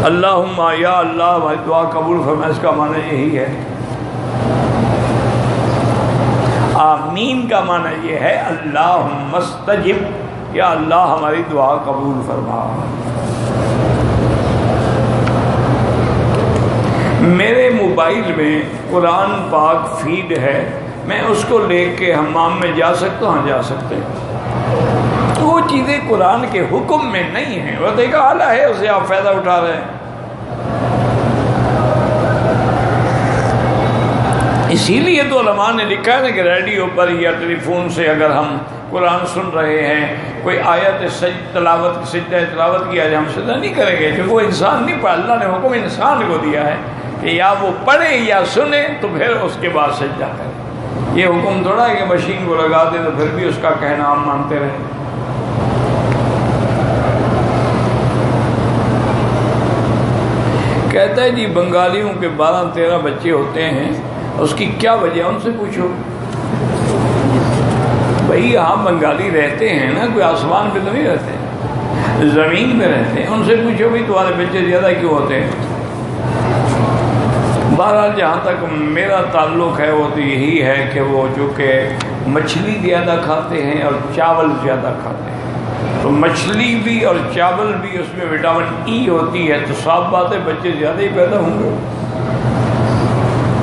اللہم یا اللہ ہماری دعا قبول فرما، اس کا معنی یہی ہے۔ آمین کا معنی یہ ہے اللہم استجب، یا اللہ ہماری دعا قبول فرما۔ میرے موبائل میں قرآن پاک فیڈ ہے، میں اس کو لے کے حمام میں جا سکتا ہوں؟ ہاں جا سکتے ہیں۔ وہ چیزیں قرآن کے حکم میں نہیں ہیں، وہ دیکھا اعلیٰ ہے، اسے آپ فائدہ اٹھا رہے ہیں۔ اسی لیے تو علماء نے لکھا ہے کہ ریڈیو پر یا ٹیلی فون سے اگر ہم قرآن سن رہے ہیں، کوئی آیت سجدہ تلاوت کی، آج ہم سجدہ نہیں کریں گے، کیونکہ وہ انسان نہیں پڑھا، اللہ نے حکم انسان کو دیا ہے کہ یا وہ پڑھے یا سنے تو پھر اس کے بعد سجدہ کرے۔ یہ حکم تھوڑا ہے کہ مشین کو لگا دے تو پھر بھی اس کا کہنا ہم مانتے رہیں۔ کہتا ہے جی بنگالیوں کے 12-13 بچے ہوتے ہیں، اس کی کیا وجہ؟ ان سے پوچھو بھائی، ہم بنگالی رہتے ہیں نا، کوئی آسمان پہ تو نہیں رہتے، زمین میں رہتے ہیں، ان سے پوچھو بھائی تمہارے بچے زیادہ کیوں ہوتے ہیں؟ بہرحال جہاں تک میرا تعلق ہے وہ تو یہی ہے کہ وہ چونکہ مچھلی زیادہ کھاتے ہیں اور چاول زیادہ کھاتے ہیں، تو مچھلی بھی اور چاول بھی اس میں وٹامن ای ہوتی ہے، تو صاف بات ہے بچے زیادہ ہی پیدا ہوں گے۔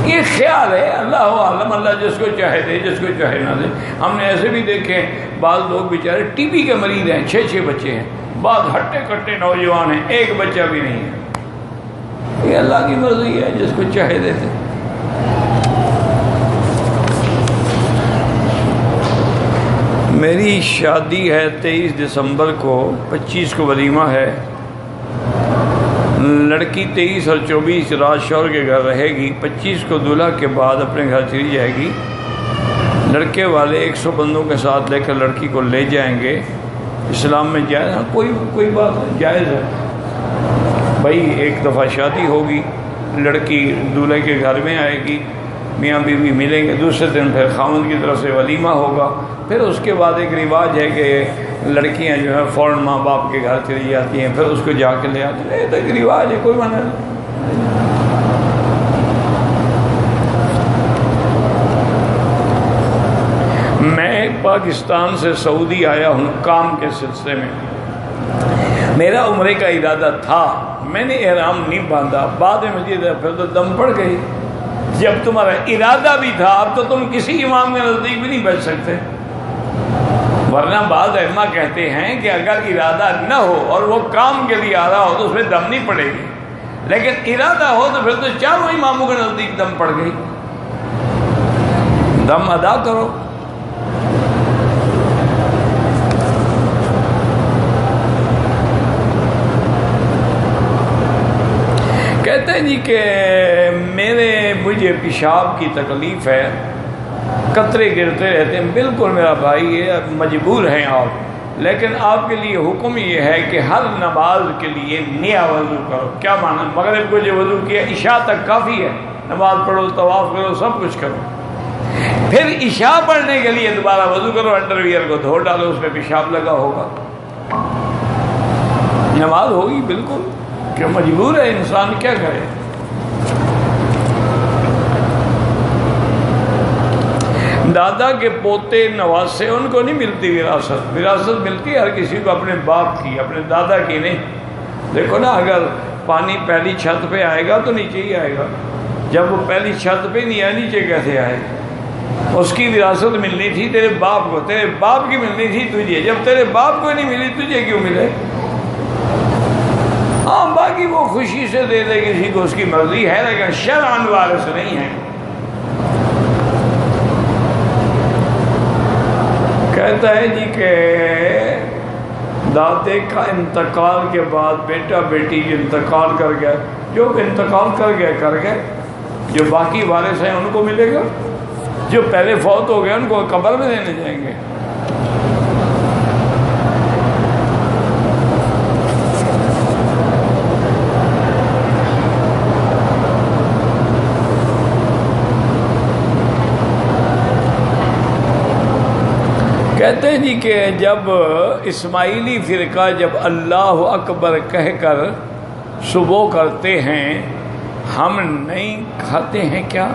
یہ خیال ہے، اللہ عالم، اللہ جس کو چاہے دے، جس کو چاہے نہ دے۔ ہم نے ایسے بھی دیکھے بعض لوگ بیچارے ٹی بی کے مریض ہیں، 6 بچے ہیں، بعض ہٹے کٹے نوجوان ہیں، ایک بچہ بھی نہیں ہے۔ یہ اللہ کی مرضی ہے، جس کو چاہے دیتے۔ میری شادی ہے 23 دسمبر کو، 25 کو ولیمہ ہے۔ لڑکی 23 اور 24 رات شوہر کے گھر رہے گی، 25 کو دلہا کے بعد اپنے گھر چلی جائے گی۔ لڑکے والے 100 بندوں کے ساتھ لے کر لڑکی کو لے جائیں گے۔ اسلام میں جائز ہے؟ کوئی بات نہیں، جائز ہے بھائی۔ ایک دفعہ شادی ہوگی، لڑکی دولہے کے گھر میں آئے گی، میاں بیوی ملیں گے، دوسرے دن پھر خاوند کی طرف سے ولیمہ ہوگا، پھر اس کے بعد ایک رواج ہے کہ لڑکیاں جو ہیں فوراً ماں باپ کے گھر چلی جاتی ہیں، پھر اس کو جا کے لے آتی ہیں۔ یہ تو ایک رواج ہے، کوئی منع نہیں۔ میں پاکستان سے سعودی آیا ہوں کام کے سلسلے میں۔ میرا عمرے کا ارادہ تھا، میں نے احرام نہیں باندھا، بعد میں مجھے پھر تو دم پڑ گئی۔ جب تمہارا ارادہ بھی تھا، اب تو تم کسی امام کے نزدیک بھی نہیں بچ سکتے، ورنہ بعض ائمہ کہتے ہیں کہ اگر ارادہ نہ ہو اور وہ کام کے لیے آ رہا ہو تو اس میں دم نہیں پڑے گی، لیکن ارادہ ہو تو پھر تو چاروں اماموں کے نزدیک دم پڑ گئی۔ دم ادا کرو۔ کہتے ہیں جی کہ مجھے پیشاب کی تکلیف ہے، قطرے گرتے رہتے ہیں۔ بالکل میرا بھائی، یہ مجبور ہیں آپ، لیکن آپ کے لیے حکم یہ ہے کہ ہر نماز کے لیے نیا وضو کرو۔ کیا معنی؟ مغرب کو جو وضو کیا عشاء تک کافی ہے، نماز پڑھو، طواف کرو، سب کچھ کرو، پھر عشاء پڑھنے کے لیے دوبارہ وضو کرو، انڈر ویئر کو دھو ڈالو، اس میں پیشاب لگا ہوگا، نماز ہوگی۔ بالکل کہ مجبور ہے انسان، کیا کرے۔ دادا کے پوتے نواسے ان کو نہیں ملتی وراثت، وراثت ملتی ہے ہر کسی کو اپنے باپ کی، اپنے دادا کی نہیں۔ دیکھو نا، اگر پانی پہلی چھت پہ آئے گا تو نیچے ہی آئے گا، جب وہ پہلی چھت پہ نہیں آیا نیچے کیسے آئے؟ اس کی وراثت ملنی تھی تیرے باپ کو، تیرے باپ کی ملنی تھی تجھے، جب تیرے باپ کو نہیں ملی تجھے کیوں ملے؟ ہاں باقی وہ خوشی سے دے دے کسی کو، اس کی مرضی ہے، لیکن شرعاً وارث نہیں ہے۔ کہتا ہے جی کہ دادے کا انتقال کے بعد بیٹا بیٹی انتقال کر گیا، جو انتقال کر گئے، جو باقی وارث ہیں ان کو ملے گا، جو پہلے فوت ہو گئے ان کو قبر میں دینے جائیں گے۔ کہتے ہیں جی کہ جب اسماعیلی فرقہ جب اللہ اکبر کہہ کر صبح کرتے ہیں ہم نہیں کھاتے ہیں کیا؟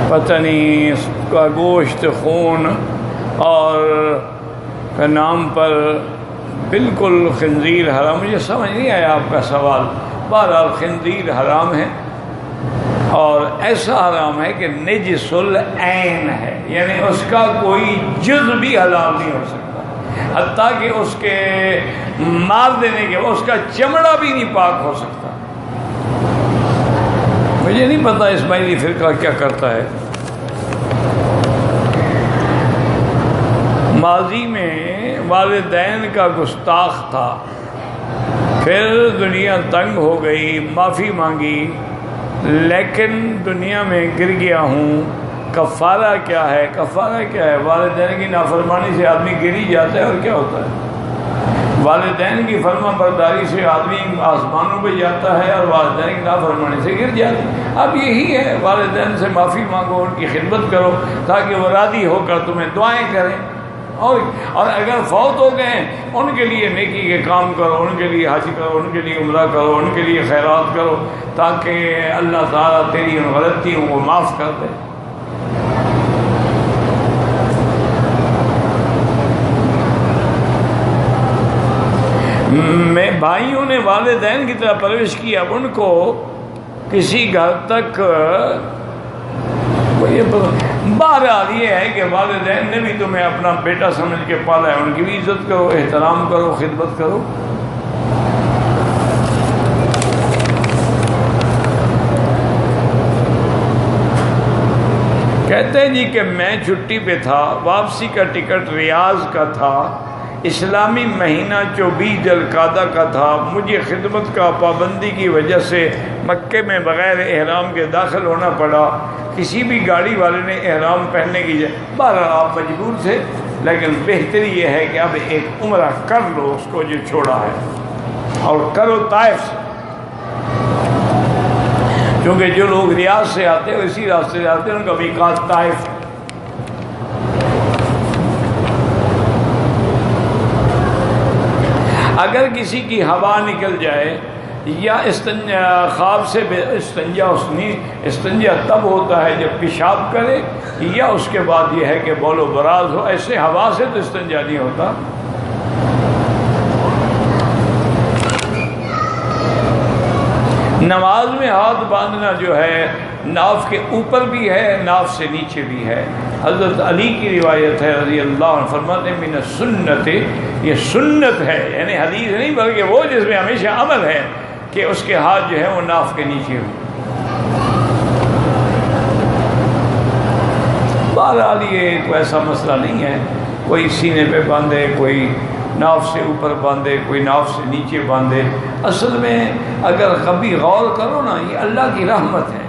پتہ نہیں اس کا گوشت خون اور کا نام پر بالکل خنزیر حرام. مجھے سمجھ نہیں آیا آپ کا سوال. بہرحال خنزیر حرام ہے اور ایسا حرام ہے کہ نجس العین ہے، یعنی اس کا کوئی جز بھی حلال نہیں ہو سکتا، حتیٰ کہ اس کے مار دینے کے اس کا چمڑا بھی نہیں پاک ہو سکتا. مجھے نہیں پتا اسماعیلی فرقہ کیا کرتا ہے. ماضی میں والدین کا گستاخ تھا، پھر دنیا تنگ ہو گئی، معافی مانگی، لیکن دنیا میں گر گیا ہوں. کفارہ کیا ہے؟ کفارہ کیا ہے؟ والدین کی نافرمانی سے آدمی گر ہی جاتا ہے، اور کیا ہوتا ہے؟ والدین کی فرما برداری سے آدمی آسمانوں پہ جاتا ہے اور والدین کی نافرمانی سے گر جاتا ہے. اب یہی ہے، والدین سے معافی مانگو، ان کی خدمت کرو تاکہ وہ راضی ہو کر تمہیں دعائیں کریں. اور اگر فوت ہو گئے ان کے لیے نیکی کے کام کرو، ان کے لیے حج کرو، ان کے لیے عمرہ کرو، ان کے لیے خیرات کرو تاکہ اللہ تعالیٰ تیری ان غلطیوں کو معاف کر دے. میں بھائیوں نے والدین کی طرح پرورش کی، اب ان کو کسی گھر تک بہرحال یہ ہے کہ والدین نے بھی تمہیں اپنا بیٹا سمجھ کے پالا ہے، ان کی بھی عزت کرو، احترام کرو، خدمت کرو. کہتے ہیں جی کہ میں چھٹی پہ تھا، واپسی کا ٹکٹ ریاض کا تھا، اسلامی مہینہ 24 ذوالقعدہ کا تھا. مجھے خدمت کا پابندی کی وجہ سے مکے میں بغیر احرام کے داخل ہونا پڑا. کسی بھی گاڑی والے نے احرام پہننے کی بہرحال آپ مجبور تھے، لیکن بہتری یہ ہے کہ اب ایک عمرہ کر لو اس کو جو چھوڑا ہے، اور کرو طائف سے، کیونکہ جو لوگ ریاض سے آتے ہیں اسی راستے سے آتے ہیں، ان کا میقات طائف. اگر کسی کی ہوا نکل جائے یا خواب سے استنجا تب ہوتا ہے جب پیشاب کرے، یا اس کے بعد یہ ہے کہ بول و براز ہو. ایسے ہوا سے تو استنجا نہیں ہوتا. نماز میں ہاتھ باندھنا جو ہے ناف کے اوپر بھی ہے، ناف سے نیچے بھی ہے. حضرت علی کی روایت ہے رضی اللہ عنہ، فرماتے ہیں من سنت، یہ سنت ہے، یعنی حدیث نہیں بلکہ وہ جس میں ہمیشہ عمل ہے کہ اس کے ہاتھ جو ہے وہ ناف کے نیچے ہو. بہرحال یہ کوئی ایسا مسئلہ نہیں ہے، کوئی سینے پہ باندھے، کوئی ناف سے اوپر باندھے، کوئی ناف سے نیچے باندھے. اصل میں اگر کبھی غور کرو نا، یہ اللہ کی رحمت ہے.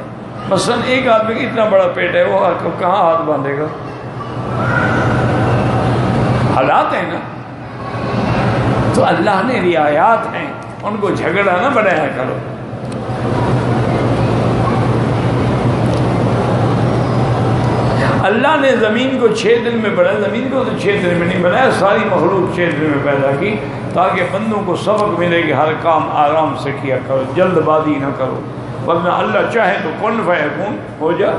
مثلا ایک آدمی کا اتنا بڑا پیٹ ہے، وہ کہاں ہاتھ باندھے گا؟ حالات ہیں نا، تو اللہ نے رعایات ہیں، ان کو جھگڑا نہ بڑھایا کرو. اللہ نے زمین کو 6 دن میں بنایا، زمین کو تو 6 دن میں نہیں بنایا، ساری مخلوق 6 دن میں پیدا کی تاکہ بندوں کو سبق ملے کہ ہر کام آرام سے کیا کرو، جلد بازی نہ کرو، ورنہ اللہ چاہے تو کن فیکون ہو جا.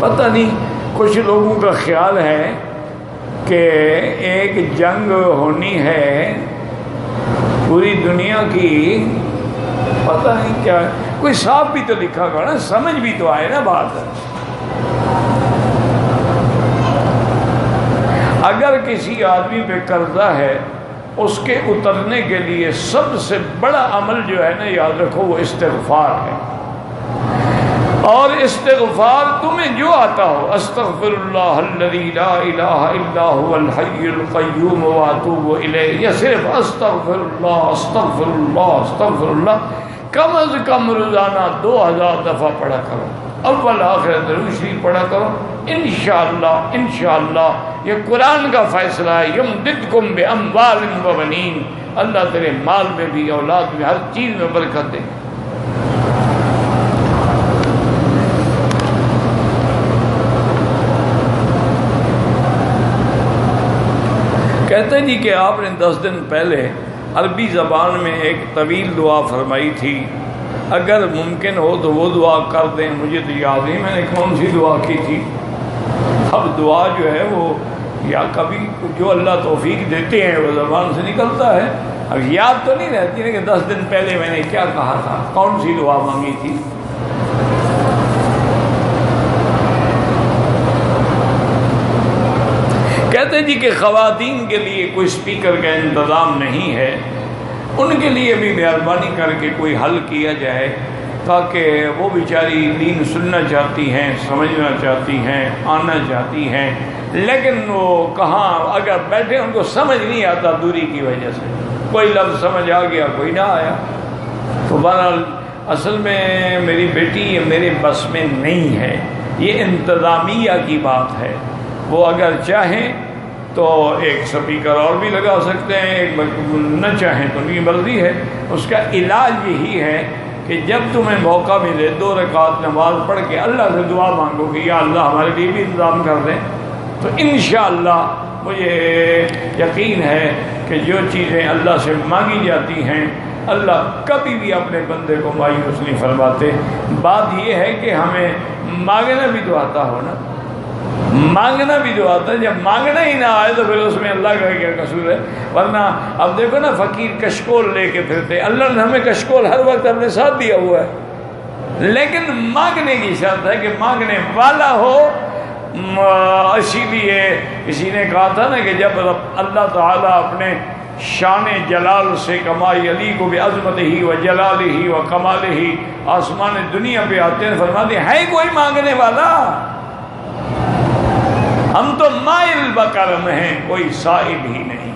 پتہ نہیں کچھ لوگوں کا خیال ہے کہ ایک جنگ ہونی ہے پوری دنیا کی، پتہ نہیں کیا، کوئی صاحب بھی تو لکھا گا نا، سمجھ بھی تو آئے نا بات. اگر کسی آدمی پہ قرضہ ہے، اس کے اترنے کے لیے سب سے بڑا عمل جو ہے نا، یاد رکھو، وہ استغفار ہے. اور استغفار تمہیں جو آتا ہو، استغفر اللہ الذی لا الہ الا هو الحی القیوم واتوب الیہ، یا صرف استغفر اللہ استغفر اللہ استغفر اللہ، کم از کم روزانہ 2000 دفعہ پڑھا کرو. اول آخر درود شریف پڑھا کرو. انشاءاللہ انشاءاللہ یہ قرآن کا فیصلہ ہے. یمددکم باموال و بنین، اللہ تیرے مال میں بھی، اولاد میں، ہر چیز میں برکت دے. کہتے جی کہ آپ نے 10 دن پہلے عربی زبان میں ایک طویل دعا فرمائی تھی، اگر ممکن ہو تو وہ دعا کر دیں، مجھے تو یاد نہیں میں نے کون سی دعا کی تھی۔ اب دعا جو ہے وہ یا کبھی جو اللہ توفیق دیتے ہیں وہ زبان سے نکلتا ہے، اب یاد تو نہیں رہتی ہے کہ 10 دن پہلے میں نے کیا کہا تھا، کون سی دعا مانگی تھی۔ کہتے جی کہ خواتین کے لیے کوئی سپیکر کا انتظام نہیں ہے، ان کے لیے بھی مہربانی کر کے کوئی حل کیا جائے، تاکہ وہ بیچاری دین سننا چاہتی ہیں، سمجھنا چاہتی ہیں، آنا چاہتی ہیں، لیکن وہ کہاں اگر بیٹھے ان کو سمجھ نہیں آتا دوری کی وجہ سے، کوئی لفظ سمجھ آ گیا کوئی نہ آیا۔ تو بہرحال اصل میں میری بیٹی یہ میرے بس میں نہیں ہے، یہ انتظامیہ کی بات ہے، وہ اگر چاہیں تو ایک سپیکر اور بھی لگا سکتے ہیں، ایک نہ چاہیں تو ان کی مرضی ہے۔ اس کا علاج یہی ہے کہ جب تمہیں موقع ملے 2 رکعت نماز پڑھ کے اللہ سے دعا مانگو کہ یا اللہ ہمارے لیے بھی انتظام کر دیں، تو انشاءاللہ مجھے یقین ہے کہ جو چیزیں اللہ سے مانگی جاتی ہیں اللہ کبھی بھی اپنے بندے کو مایوس نہیں فرماتے۔ بات یہ ہے کہ ہمیں مانگنا بھی تو آتا ہو نا، مانگنا بھی جو آتا ہے، جب مانگنا ہی نہ آئے تو پھر اس میں اللہ کا کیا قصور ہے۔ ورنہ اب دیکھو نا فقیر کشکول لے کے پھرتے، اللہ نے ہمیں کشکول ہر وقت اپنے ساتھ دیا ہوا ہے، لیکن مانگنے کی شرط ہے کہ مانگنے والا ہو۔ اسی لیے کسی نے کہا تھا نا کہ جب اللہ تعالیٰ اپنے شان جلال سے کمائی علی کو بھی عظمت ہی و جلال ہی و کمال ہی آسمان دنیا پہ آتے ہیں، فرماتے ہیں ہے کوئی مانگنے والا؟ ہم تو مائل بکرم ہیں، کوئی سائل ہی نہیں،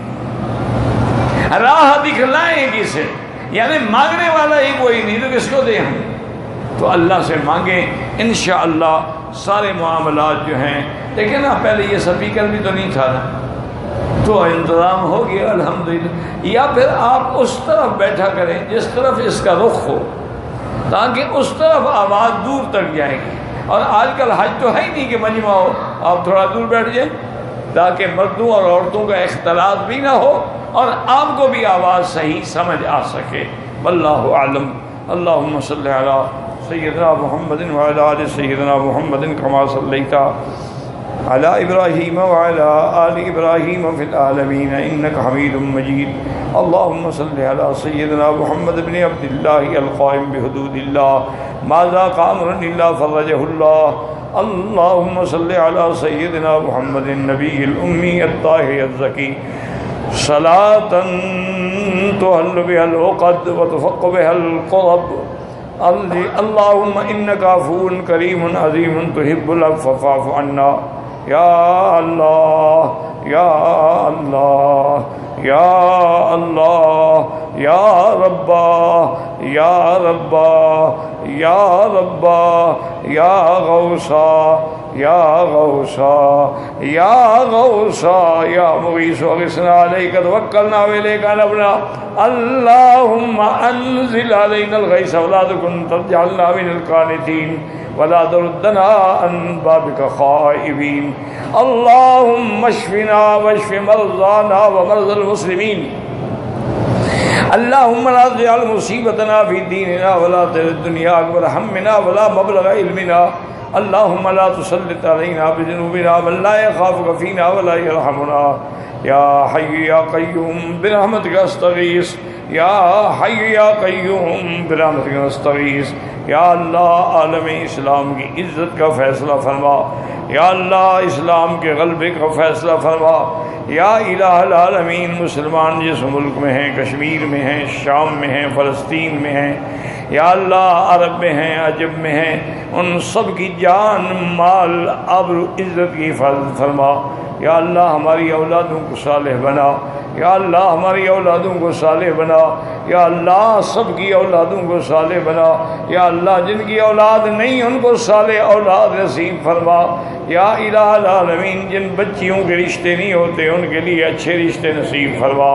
راہ دکھلائیں کسے، یعنی مانگنے والا ہی کوئی نہیں تو کس کو دیں ہم؟ تو اللہ سے مانگیں، انشاءاللہ سارے معاملات جو ہیں۔ لیکن نا پہلے یہ سپیکر بھی تو نہیں تھا نا، تو انتظام ہو گیا الحمدللہ۔ یا پھر آپ اس طرف بیٹھا کریں جس طرف اس کا رخ ہو، تاکہ اس طرف آواز دور تک جائے گی۔ اور آج کل حج تو ہے ہی نہیں کہ مجمع ہو، آپ تھوڑا دور بیٹھ جائیں تاکہ مردوں اور عورتوں کا اختلاط بھی نہ ہو اور آپ کو بھی آواز صحیح سمجھ آ سکے۔ واللہ اعلم۔ اللہم صلی علی سیدنا محمد وعلی آل سیدنا محمد کما صلیت علی ابراہیم وعلی آل ابراہیم فی العالمین انک حمید مجید۔ اللہم صلی علی سیدنا محمد بن عبد اللہ القائم بحدود اللہ ما ذاق امرا الا فرجہ اللہ۔ اللہم صلی علی سیدنا محمد النبی الامی الطاہر الزکی صلاۃ تحل بها العقد وتفق بها القرب۔ اللہم انک عفو کریم عظیم تحب العفو فاعف عنا۔ یا اللہ یا اللہ یا اللہ یا ربا یا ربا یا ربا یا غوثا یا غوثا یا غوثا یا مغیث اغثنا علیک توکلنا والیک انبنا۔ اللہم انزل علینا الغیث ولا تکن تجعلنا من القانتین ولا تردنا عن بابك خائبین۔ اللہم اشفنا واشف مرضانا ومرضى المسلمین۔ اللہم لا تجعل مصیبتنا فی دیننا ولا تجعل الدنیا اکبر ہمنا ولا مبلغ علمنا۔ اللہم لا تسلط علینا بذنوبنا من لا یخافک فینا ولا یرحمنا۔ یا حی یا قیوم برحمتک استغیث، یا حی یا قیوم برحمتک استغیث۔ یا اللہ عالم اسلام کی عزت کا فیصلہ فرما، یا اللہ اسلام کے غلبے کا فیصلہ فرما۔ یا الہ العالمین مسلمان جس ملک میں ہیں، کشمیر میں ہیں، شام میں ہیں، فلسطین میں ہیں، یا اللہ عرب میں ہیں، عجم میں ہیں، ان سب کی جان مال آبرو عزت کی حفاظت فرما۔ یا اللہ ہماری اولادوں کو صالح بنا، یا اللہ ہماری اولادوں کو صالح بنا، یا اللہ سب کی اولادوں کو صالح بنا، یا اللہ جن کی اولاد نہیں ان کو صالح اولاد نصیب فرما، یا الہ العالمین جن بچیوں کے رشتے نہیں ہوتے ان کے لیے اچھے رشتے نصیب فرما،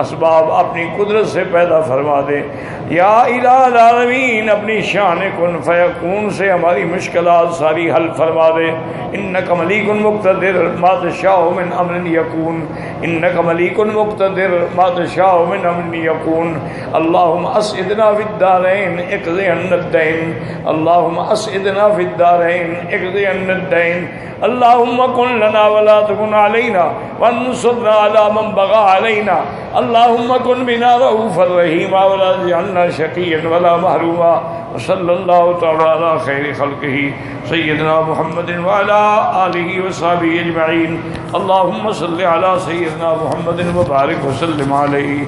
اسباب اپنی قدرت سے پیدا فرما دے، یا الہ العالمین اپنی شان کن فیکون سے ہماری مشکلات ساری حل فرما دے، انک ملیک مقتدر ما تشاء من امر یکون، انک ملیک مقتدر ما تشاء من امر یکون، اللہم اسعدنا فی الدارین اقضی عنا الدین، اللہم اسعدنا فی الدارین اقضی عنا الدین، اللہم کن لنا ولا تکن علینا وانصرنا علی من بغى علینا، اللہم کن بنا رؤوفا رحیما ولا تجعلنا شقیا ولا محروما، وصلی اللہ تعالی علی خیر خلقہ سیدنا محمد وعلی آلہ وصحبہ اجمعین، اللہم صل علی سیدنا محمد وبارک وسلم علیہ۔